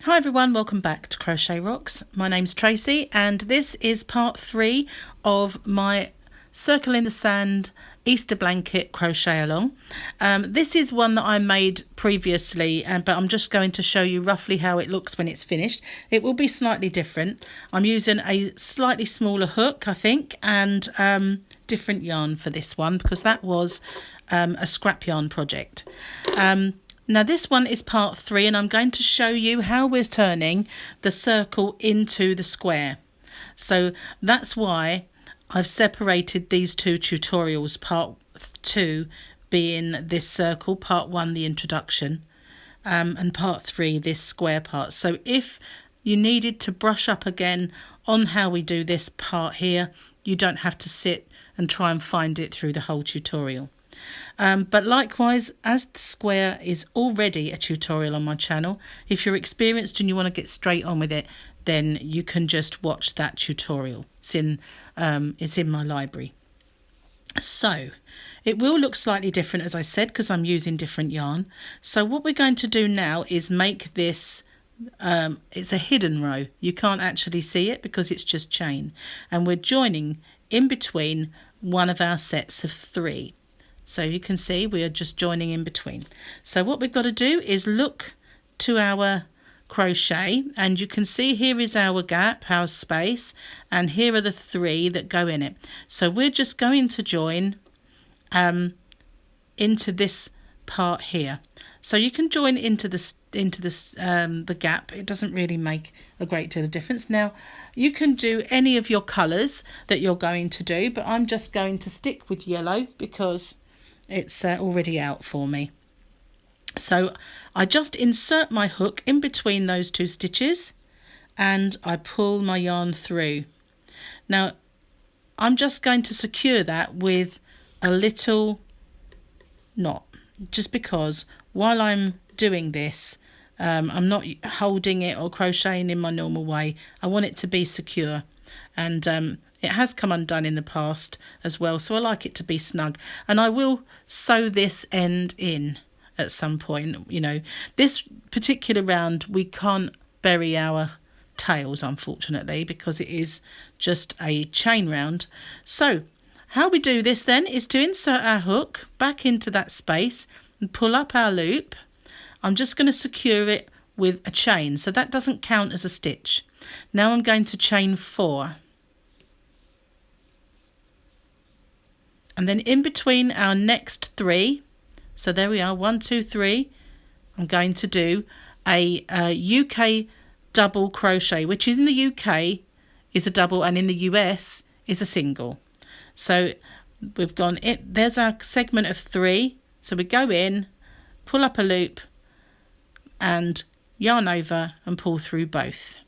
Hi everyone, welcome back to Crochet Rocks. My name's Tracy and this is part 3 of my Circle in the Sand Easter blanket crochet along. This is one that I made previously, but I'm just going to show you roughly how it looks when it's finished. It will be slightly different. I'm using a slightly smaller hook, I think, and different yarn for this one because that was a scrap yarn project. Now this one is part 3 and I'm going to show you how we're turning the circle into the square. So that's why I've separated these two tutorials, part 2 being this circle, part 1 the introduction, and part 3 this square part. So if you needed to brush up again on how we do this part here, you don't have to sit and try and find it through the whole tutorial. But likewise, as the square is already a tutorial on my channel, if you're experienced and you want to get straight on with it, then you can just watch that tutorial. It's in my library. So it will look slightly different, as I said, because I'm using different yarn. So what we're going to do now is make this, it's a hidden row. You can't actually see it because it's just chain. And we're joining in between one of our sets of 3. So you can see we are just joining in between. So what we've got to do is look to our crochet, and you can see here is our gap, our space, and here are the 3 that go in it. So we're just going to join into this part here. So you can join into the gap. It doesn't really make a great deal of difference. Now you can do any of your colours that you're going to do, but I'm just going to stick with yellow because it's already out for me. So I just insert my hook in between those 2 stitches and I pull my yarn through. Now I'm just going to secure that with a little knot, just because while I'm doing this I'm not holding it or crocheting in my normal way. I want it to be secure, and it has come undone in the past as well, so I like it to be snug. And I will sew this end in at some point. You know, this particular round we can't bury our tails, unfortunately, because it is just a chain round. So how we do this then is to insert our hook back into that space and pull up our loop. I'm just going to secure it with a chain, so that doesn't count as a stitch. Now I'm going to chain 4. And then in between our next 3, so there we are, 1, 2, 3, I'm going to do a UK double crochet, which in the UK is a double and in the US is a single. So we've gone, there's our segment of 3. So we go in, pull up a loop and yarn over and pull through both.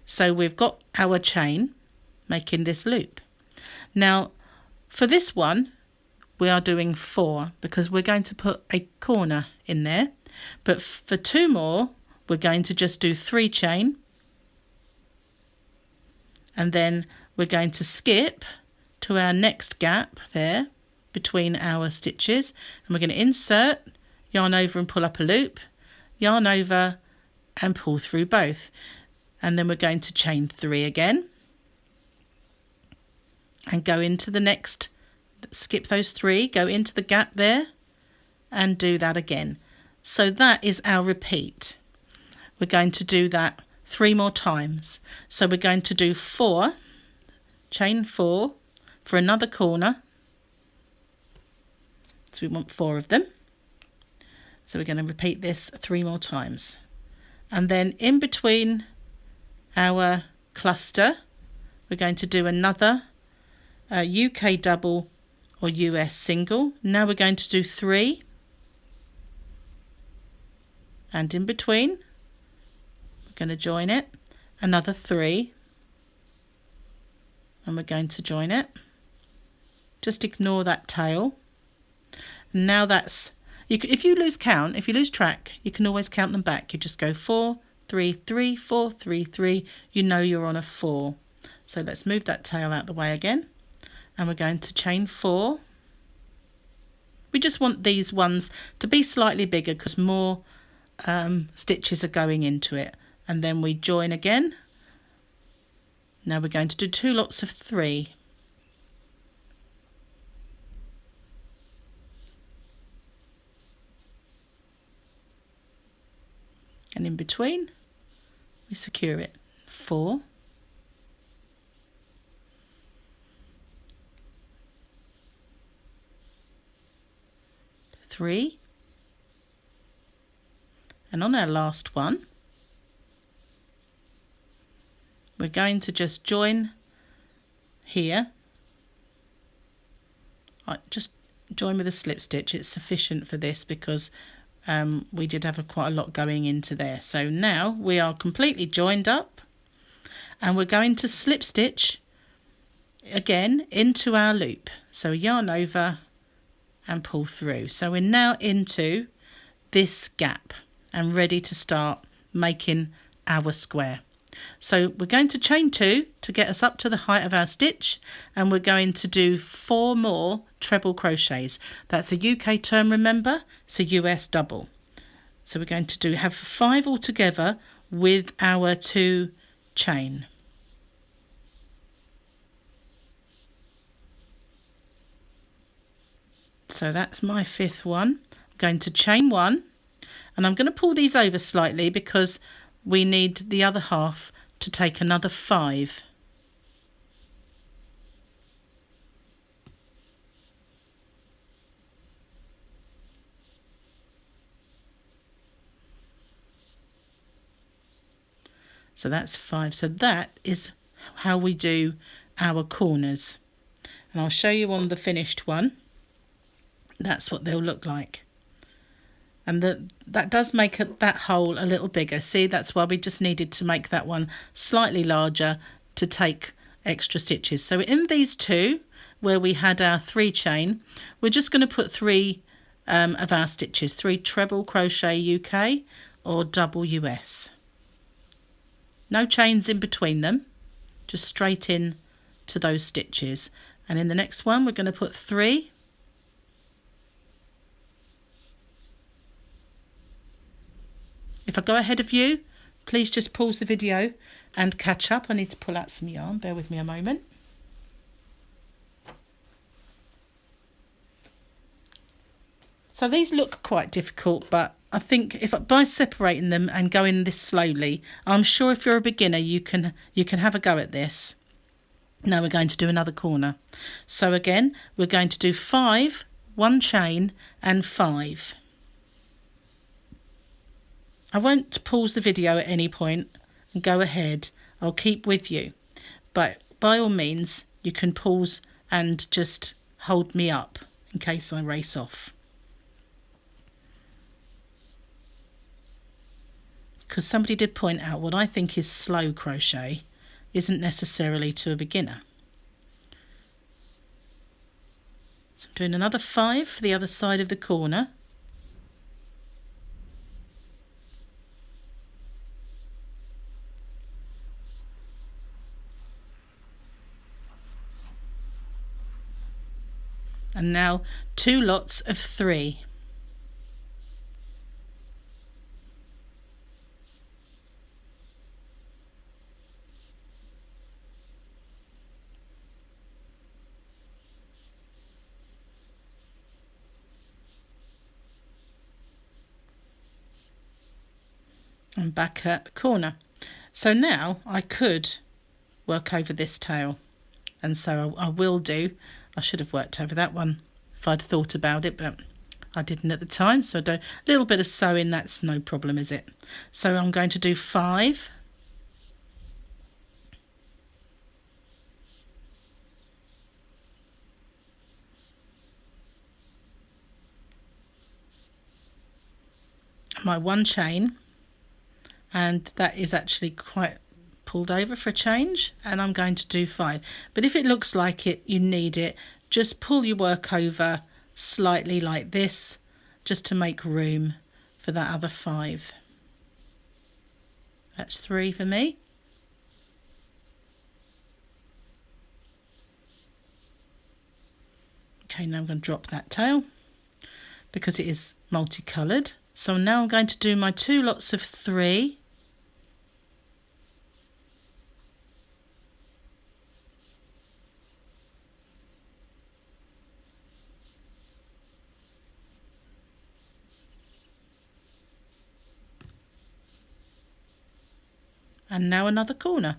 So we've got our chain making this loop. Now for this one, we are doing 4 because we're going to put a corner in there. But for 2 more, we're going to just do 3 chain. And then we're going to skip to our next gap there between our stitches. And we're going to insert, yarn over and pull up a loop, yarn over and pull through both. And then we're going to chain 3 again. And go into the next, skip those 3, go into the gap there and do that again. So that is our repeat. We're going to do that 3 more times. So we're going to do 4, chain 4 for another corner. So we want 4 of them. So we're going to repeat this 3 more times. And then in between our cluster, we're going to do another UK double or US single. Now we're going to do 3, and in between we're going to join it, another 3, and we're going to join it. Just ignore that tail. And now that's, if you lose count, if you lose track, you can always count them back. You just go 4, 3, 3, 4, 3, 3. You know you're on a 4. So let's move that tail out the way again. And we're going to chain 4. We just want these ones to be slightly bigger because more stitches are going into it. and then we join again. Now we're going to do 2 lots of 3. And in between we secure it. 4, 3, and on our last one we're going to just join here. I just join with a slip stitch. It's sufficient for this because we did have quite a lot going into there. So now we are completely joined up, and we're going to slip stitch again into our loop. So yarn over and pull through. So we're now into this gap and ready to start making our square. So we're going to chain 2 to get us up to the height of our stitch, and we're going to do 4 more treble crochets. That's a UK term, remember, it's a US double. So we're going to have 5 altogether with our 2 chain. So that's my 5th one. I'm going to chain 1, and I'm going to pull these over slightly because we need the other half to take another 5. So that's 5. So that is how we do our corners. And I'll show you on the finished one. That's what they'll look like. And that does make that hole a little bigger. See, that's why we just needed to make that one slightly larger to take extra stitches. So in these 2 where we had our 3 chain, we're just going to put 3 of our stitches, 3 treble crochet UK or double US. No chains in between them, just straight in to those stitches. And in the next one we're going to put 3. If I go ahead of you, please just pause the video and catch up. I need to pull out some yarn. Bear with me a moment. So these look quite difficult, but I think by separating them and going this slowly, I'm sure if you're a beginner, you can have a go at this. Now we're going to do another corner. So again, we're going to do 5, 1 chain and 5. I won't pause the video at any point and go ahead. I'll keep with you. But by all means, you can pause and just hold me up in case I race off. Because somebody did point out what I think is slow crochet isn't necessarily to a beginner. So I'm doing another 5 for the other side of the corner. And now 2 lots of 3. And back at the corner. So now I could work over this tail, and so I will do. I should have worked over that one if I'd thought about it, but I didn't at the time. So a little bit of sewing, that's no problem, is it? So I'm going to do 5. My 1 chain, and that is actually quite pulled over for a change, and I'm going to do 5. But if it looks like you need it, just pull your work over slightly like this, just to make room for that other 5. That's 3 for me. Okay, now I'm going to drop that tail because it is multicoloured. So now I'm going to do my 2 lots of 3. and now another corner.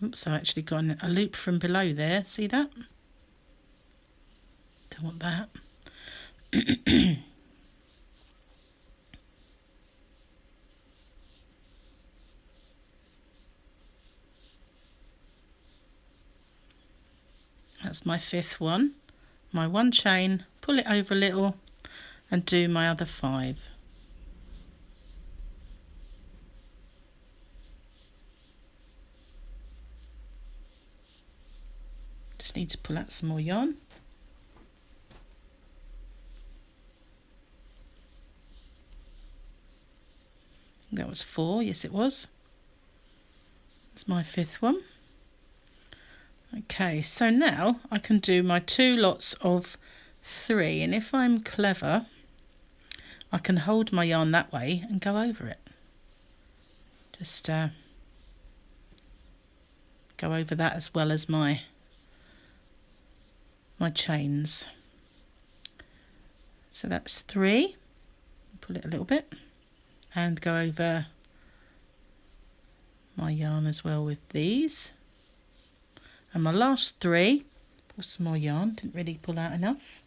Oops, I actually got a loop from below there, see that? Don't want that. That's my 5th one. My 1 chain, pull it over a little and do my other 5. Just need to pull out some more yarn. That was 4, yes it was. That's my 5th one. Okay, so now I can do my 2 lots of 3, and if I'm clever, I can hold my yarn that way and go over it. Just go over that as well as my chains. So that's 3. Pull it a little bit and go over my yarn as well with these. And my last 3, pull some more yarn, didn't really pull out enough.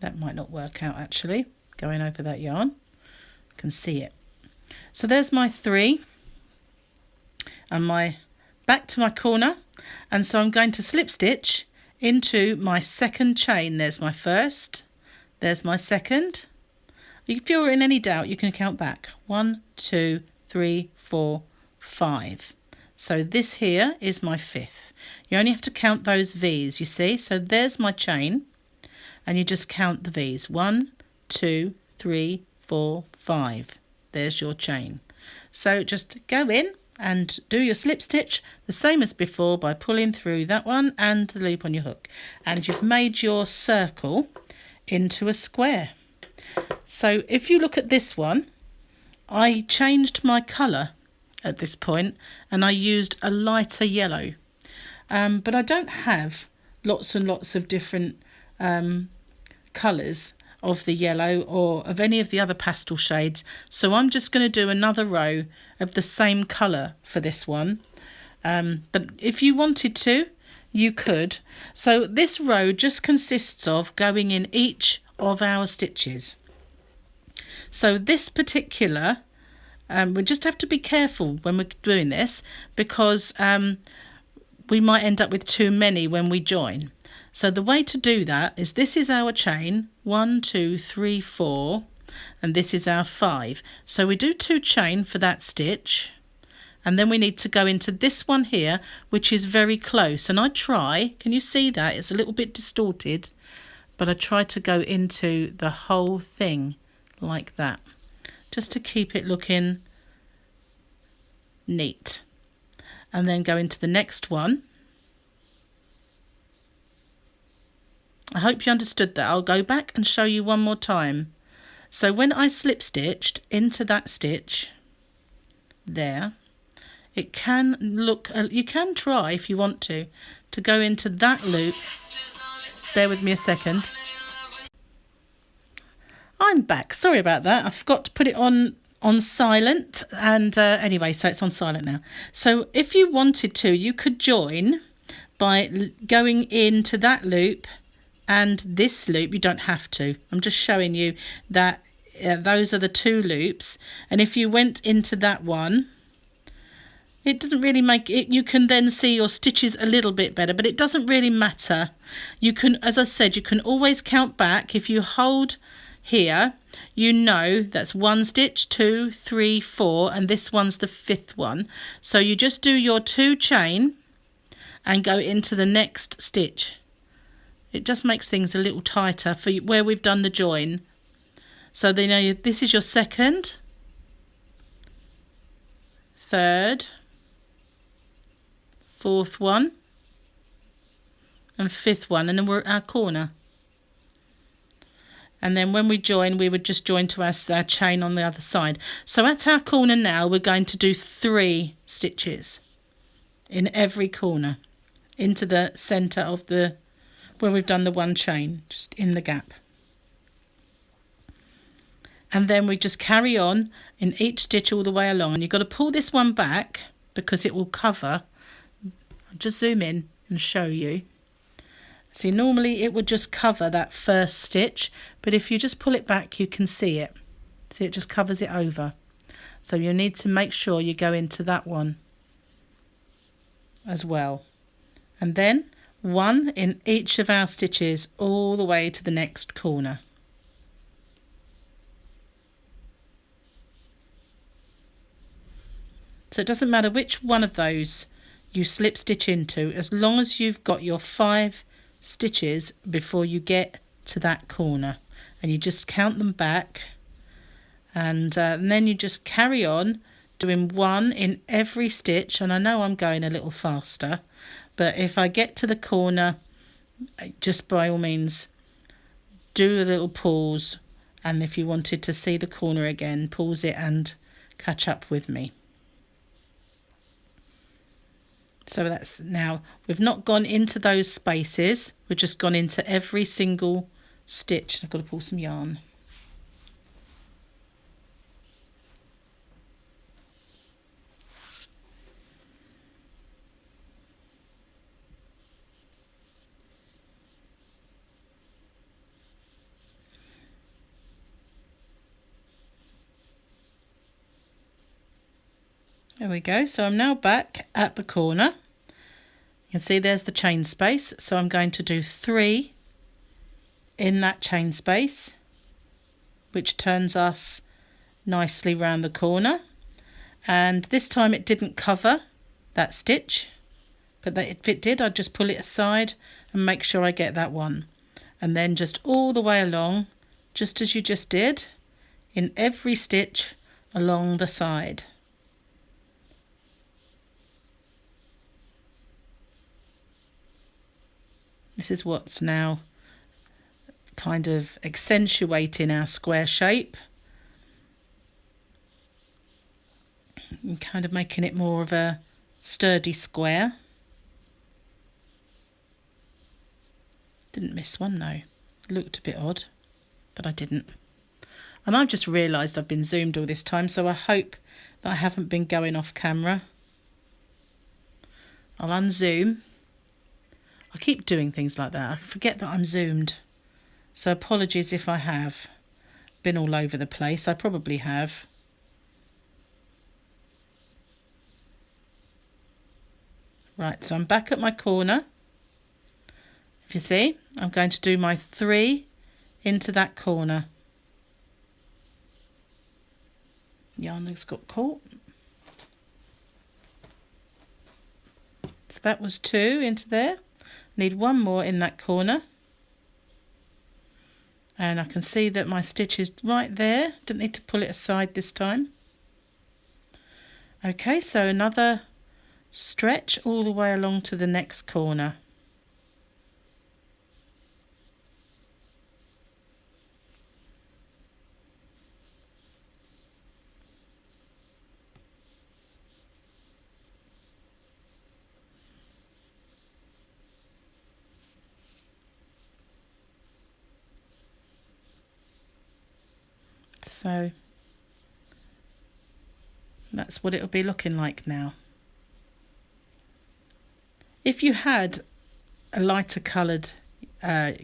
That might not work out actually, going over that yarn. I can see it. So there's my 3 and my back to my corner, and so I'm going to slip stitch into my 2nd chain. There's my 1st, there's my 2nd. If you're in any doubt, you can count back. 1, 2, 3, 4, 5. So this here is my 5th. You only have to count those V's, you see. So there's my chain, and you just count the V's. 1, 2, 3, 4, 5. There's your chain. So just go in and do your slip stitch the same as before by pulling through that one and the loop on your hook, and you've made your circle into a square. So if you look at this one, I changed my colour at this point and I used a lighter yellow, but I don't have lots and lots of different colours of the yellow or of any of the other pastel shades, so I'm just going to do another row of the same colour for this one, but if you wanted to, you could. So this row just consists of going in each of our stitches. So this particular, we just have to be careful when we're doing this, because we might end up with too many when we join. So the way to do that is, this is our chain, 1, 2, 3, 4, and this is our 5. So we do 2 chain for that stitch, and then we need to go into this one here, which is very close. And I try, can you see that? It's a little bit distorted, but I try to go into the whole thing like that, just to keep it looking neat. And then go into the next one. I hope you understood that. I'll go back and show you one more time. So when I slip stitched into that stitch there, it can look, you can try if you want to go into that loop. Bear with me a second. I'm back, sorry about that. I forgot to put it on silent, and anyway, so it's on silent now. So if you wanted to, you could join by going into that loop and this loop. You don't have to. I'm just showing you that those are the 2 loops, and if you went into that one, it doesn't really make it. You can then see your stitches a little bit better, but it doesn't really matter. You can, as I said, you can always count back. If you hold here, you know that's 1 stitch, 2, 3, 4, and this one's the 5th one. So you just do your 2 chain and go into the next stitch. It just makes things a little tighter for where we've done the join. So then, you know, this is your 2nd, 3rd, 4th one, and 5th one, and then we're at our corner. And then when we join, we would just join to our chain on the other side. So at our corner now, we're going to do 3 stitches in every corner into the centre of the where we've done the one chain, just in the gap. And then we just carry on in each stitch all the way along, and you've got to pull this one back because it will cover. I'll just zoom in and show you. See, normally it would just cover that first stitch, but if you just pull it back, you can see it. See, it just covers it over. So you need to make sure you go into that one as well. And then one in each of our stitches all the way to the next corner. So it doesn't matter which one of those you slip stitch into, as long as you've got your 5 stitches before you get to that corner, and you just count them back, and then you just carry on doing one in every stitch. And I know I'm going a little faster, but if I get to the corner, just by all means do a little pause, and if you wanted to see the corner again, pause it and catch up with me. So that's now, we've not gone into those spaces, we've just gone into every single stitch. I've got to pull some yarn. There we go. So I'm now back at the corner. You can see there's the chain space. So I'm going to do 3 in that chain space, which turns us nicely round the corner. And this time it didn't cover that stitch, but if it did, I'd just pull it aside and make sure I get that one. And then just all the way along, just as you just did, in every stitch along the side. This is what's now kind of accentuating our square shape and kind of making it more of a sturdy square. Didn't miss one though. Looked a bit odd, but I didn't. And I've just realised I've been zoomed all this time, so I hope that I haven't been going off camera. I'll unzoom. I keep doing things like that. I forget that I'm zoomed. So apologies if I have been all over the place. I probably have. Right, so I'm back at my corner. If you see, I'm going to do my 3 into that corner. Yarn has got caught. So that was 2 into there. Need one more in that corner, and I can see that my stitch is right there. Didn't need to pull it aside this time. Okay, so another stretch all the way along to the next corner. So that's what it'll be looking like now. If you had a lighter coloured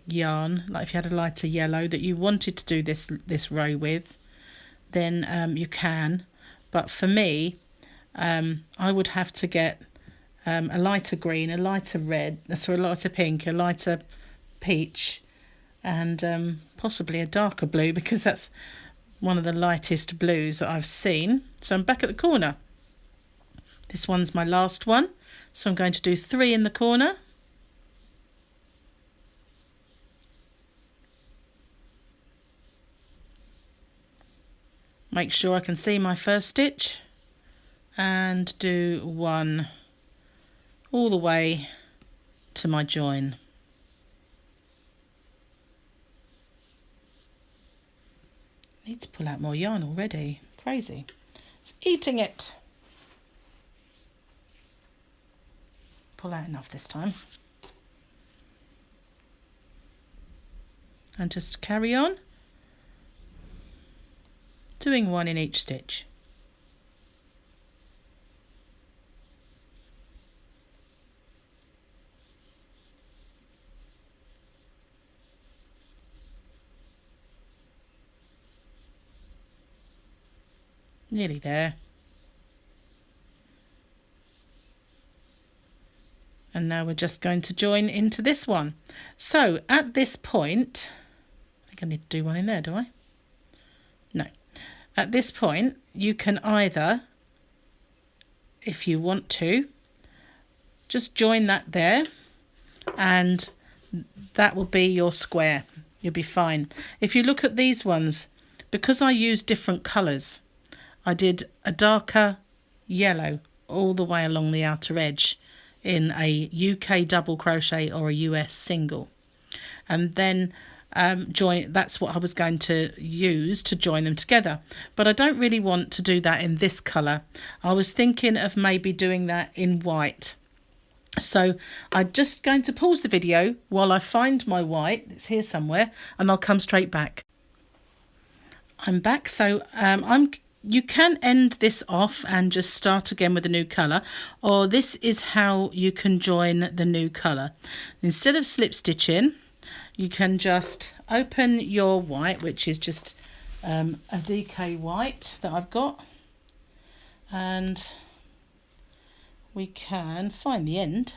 yarn, like if you had a lighter yellow that you wanted to do this row with, then you can. But for me, I would have to get a lighter green, a lighter red, sorry, a lighter pink, a lighter peach, and possibly a darker blue, because that's one of the lightest blues that I've seen. So I'm back at the corner. This one's my last one, so I'm going to do 3 in the corner. Make sure I can see my first stitch and do 1 all the way to my join. Need to pull out more yarn already. Crazy. It's eating it. Pull out enough this time. and just carry on doing one in each stitch. Nearly there. And now we're just going to join into this one. So at this point, I think I need to do one in there, do I? No. At this point, you can either, if you want to, just join that there, and that will be your square. You'll be fine. If you look at these ones, because I use different colours, I did a darker yellow all the way along the outer edge in a UK double crochet or a US single, and then that's what I was going to use to join them together. But I don't really want to do that in this colour. I was thinking of maybe doing that in white. So I'm just going to pause the video while I find my white. It's here somewhere, and I'll come straight back. I'm back. So you can end this off and just start again with a new colour, or this is how you can join the new colour. Instead of slip stitching, you can just open your white, which is just a DK white that I've got, and we can find the end.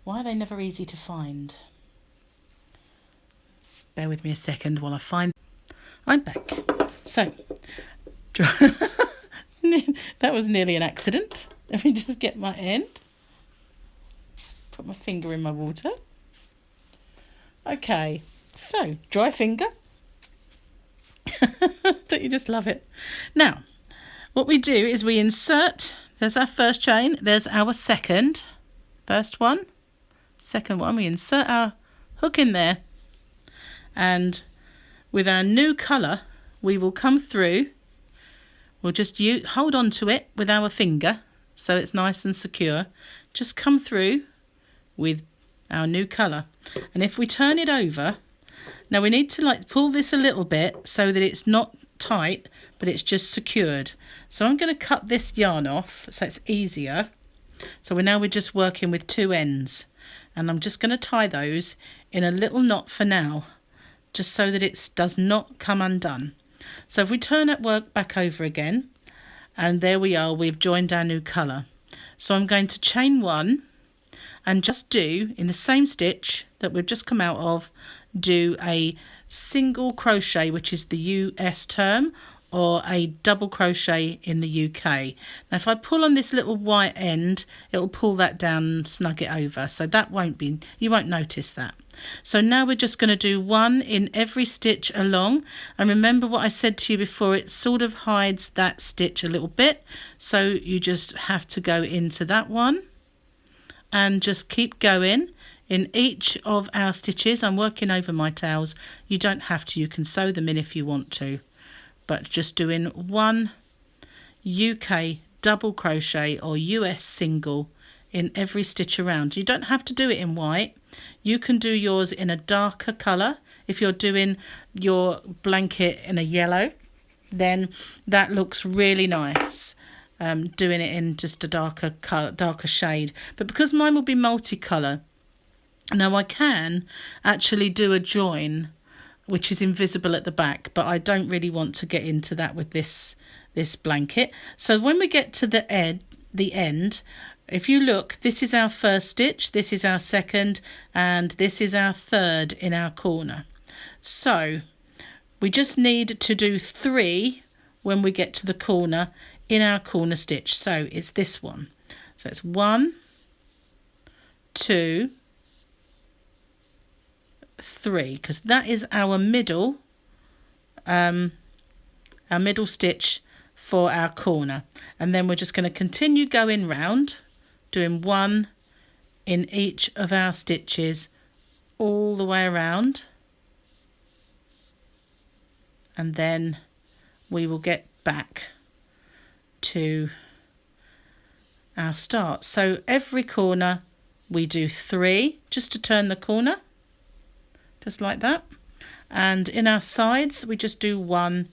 Why are they never easy to find? Bear with me a second while I find. I'm back. So that was nearly an accident. Let me just get my end. Put my finger in my water. Okay, so dry finger. Don't you just love it? Now, what we do is we insert, there's our first chain, there's our first one, second one, we insert our hook in there, and with our new colour, we will come through. We'll just hold on to it with our finger so it's nice and secure. Just come through with our new colour. And if we turn it over, now we need to pull this a little bit so that it's not tight, but it's just secured. So I'm going to cut this yarn off so it's easier. So we're just working with two ends, and I'm just going to tie those in a little knot for now, just so that it does not come undone. So if we turn that work back over again, and there we are, we've joined our new colour. So I'm going to chain one and just do, in the same stitch that we've just come out of, do a single crochet, which is the US term, or a double crochet in the UK. Now if I pull on this little white end, it'll pull that down and snug it over, so that you won't notice that. So now we're just going to do one in every stitch along, and remember what I said to you before, it sort of hides that stitch a little bit, so you just have to go into that one and just keep going in each of our stitches. I'm working over my tails. You don't have to, you can sew them in if you want to, but just doing one UK double crochet or US single in every stitch around. You don't have to do it in white. You can do yours in a darker colour. If you're doing your blanket in a yellow, then that looks really nice. Doing it in just a darker shade. But because mine will be multicolour, now I can actually do a join which is invisible at the back, but I don't really want to get into that with this blanket. So when we get to the end, if you look, this is our first stitch, this is our second, and this is our third in our corner. So we just need to do 3 when we get to the corner in our corner stitch. So it's this one. So it's 1, 2, 3, because that is our middle stitch for our corner, and then we're just going to continue going round, doing 1 in each of our stitches all the way around, and then we will get back to our start. So every corner we do 3 just to turn the corner, just like that, and in our sides we just do 1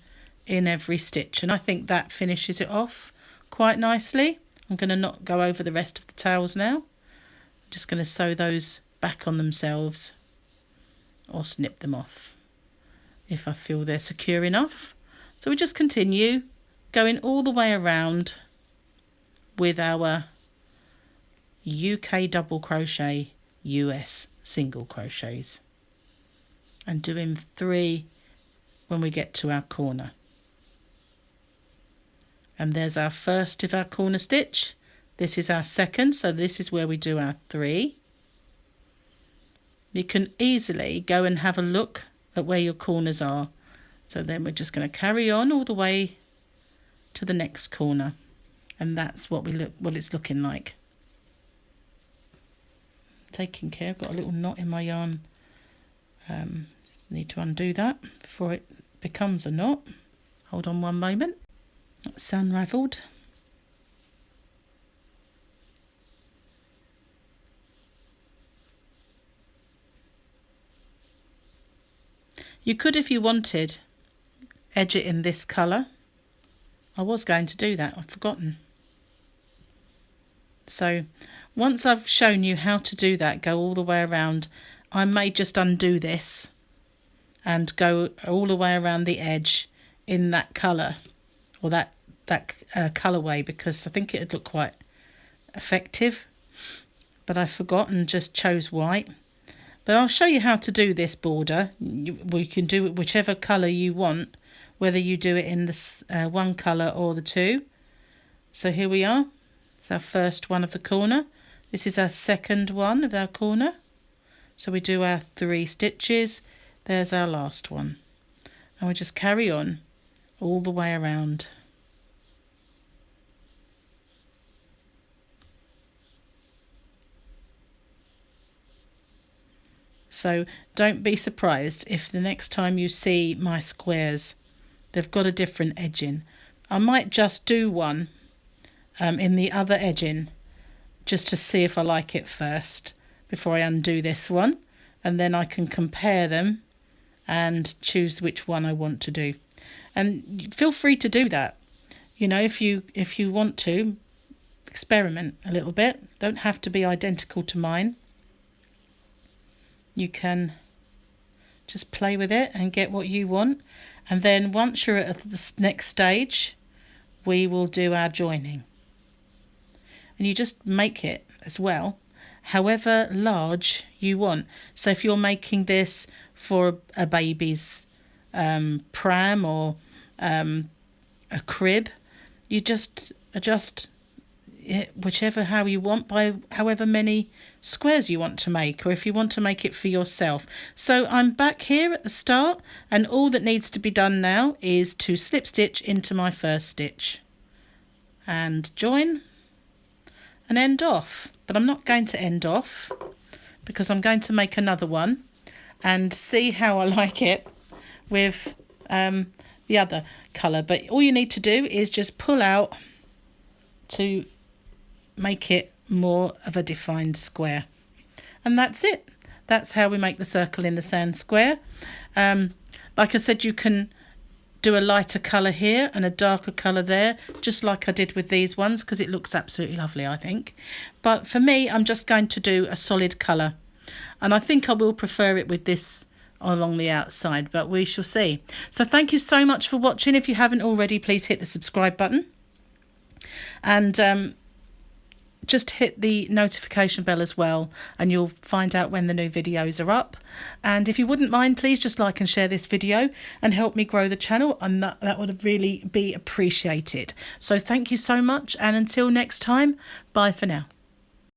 in every stitch, and I think that finishes it off quite nicely. I'm going to not go over the rest of the tails now. I'm just going to sew those back on themselves or snip them off if I feel they're secure enough. So we just continue going all the way around with our UK double crochet, US single crochets, and doing 3 when we get to our corner. And there's our first of our corner stitch. This is our second, so this is where we do our 3. You can easily go and have a look at where your corners are. So then we're just going to carry on all the way to the next corner, and that's what it's looking like. Taking care, I've got a little knot in my yarn. Need to undo that before it becomes a knot. Hold on one moment. That's unravelled. You could, if you wanted, edge it in this colour. I was going to do that, I've forgotten. So once I've shown you how to do that, go all the way around, I may just undo this and go all the way around the edge in that colour, or that colourway, because I think it would look quite effective. But I forgot and just chose white. But I'll show you how to do this border. We can do it whichever colour you want, whether you do it in the one colour or the 2. So here we are. It's our first one of the corner. This is our second one of our corner. So we do our 3 stitches. There's our last one. And we just carry on all the way around. So don't be surprised if the next time you see my squares, they've got a different edging. I might just do one in the other edging just to see if I like it first before I undo this one, and then I can compare them and choose which one I want to do. And feel free to do that. You know, if you want to experiment a little bit, don't have to be identical to mine. You can just play with it and get what you want, and then once you're at the next stage, we will do our joining. And you just make it as well however large you want. So if you're making this for a baby's pram or a crib, you just adjust it how you want by however many squares you want to make, or if you want to make it for yourself. So I'm back here at the start, and all that needs to be done now is to slip stitch into my first stitch and join and end off. But I'm not going to end off because I'm going to make another one and see how I like it with the other colour. But all you need to do is just pull out to make it more of a defined square, and that's it. That's how we make the circle in the sand square. Like I said, you can do a lighter colour here and a darker colour there, just like I did with these ones, because it looks absolutely lovely, I think. But for me, I'm just going to do a solid colour, and I think I will prefer it with this along the outside, but we shall see. So thank you so much for watching. If you haven't already, please hit the subscribe button, and just hit the notification bell as well, and you'll find out when the new videos are up. And if you wouldn't mind, please just like and share this video and help me grow the channel, and that would really be appreciated. So thank you so much, and until next time, bye for now.